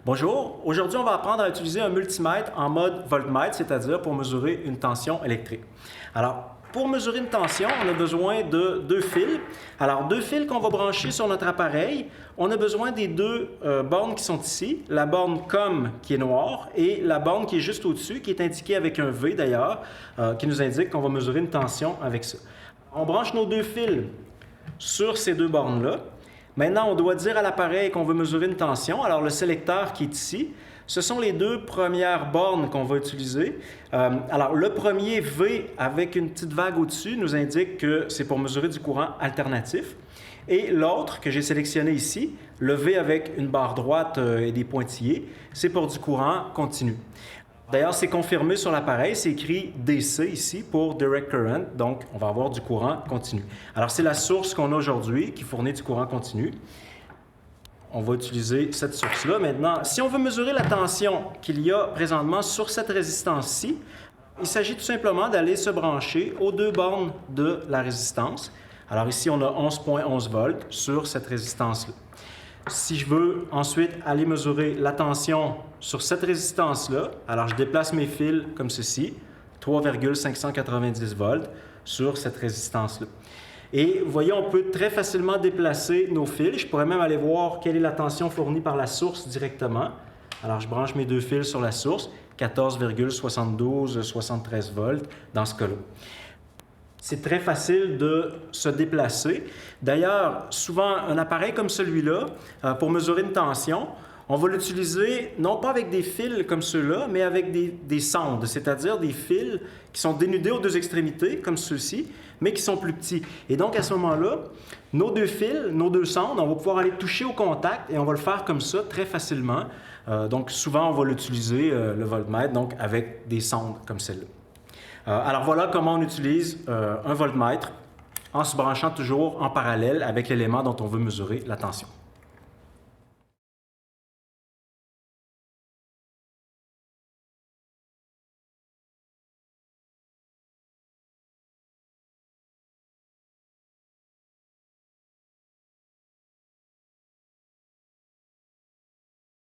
Bonjour, aujourd'hui on va apprendre à utiliser un multimètre en mode voltmètre, c'est-à-dire pour mesurer une tension électrique. Alors, pour mesurer une tension, on a besoin de deux fils. Alors, deux fils qu'on va brancher sur notre appareil. On a besoin des deux bornes qui sont ici, la borne COM qui est noire et la borne qui est juste au-dessus, qui est indiquée avec un V d'ailleurs, qui nous indique qu'on va mesurer une tension avec ça. On branche nos deux fils sur ces deux bornes-là. Maintenant, on doit dire à l'appareil qu'on veut mesurer une tension. Alors, le sélecteur qui est ici, ce sont les deux premières bornes qu'on va utiliser. Alors, le premier V avec une petite vague au-dessus nous indique que c'est pour mesurer du courant alternatif. Et l'autre que j'ai sélectionné ici, le V avec une barre droite et des pointillés, c'est pour du courant continu. D'ailleurs, c'est confirmé sur l'appareil, c'est écrit DC ici pour Direct Current, donc on va avoir du courant continu. Alors, c'est la source qu'on a aujourd'hui qui fournit du courant continu. On va utiliser cette source-là. Maintenant, si on veut mesurer la tension qu'il y a présentement sur cette résistance-ci, il s'agit tout simplement d'aller se brancher aux deux bornes de la résistance. Alors ici, on a 11,11 volts sur cette résistance-là. Si je veux ensuite aller mesurer la tension sur cette résistance-là, alors je déplace mes fils comme ceci, 3,590 volts sur cette résistance-là. Et vous voyez, on peut très facilement déplacer nos fils. Je pourrais même aller voir quelle est la tension fournie par la source directement. Alors, je branche mes deux fils sur la source, 14,72-73 volts dans ce cas-là. C'est très facile de se déplacer. D'ailleurs, souvent, un appareil comme celui-là, pour mesurer une tension, on va l'utiliser non pas avec des fils comme ceux-là, mais avec des sondes, c'est-à-dire des fils qui sont dénudés aux deux extrémités, comme ceux-ci, mais qui sont plus petits. Et donc, à ce moment-là, nos deux fils, nos deux sondes, on va pouvoir aller toucher au contact et on va le faire comme ça très facilement. Donc, souvent, on va l'utiliser, le voltmètre, donc avec des sondes comme celle-là. Alors, voilà comment on utilise un voltmètre en se branchant toujours en parallèle avec l'élément dont on veut mesurer la tension.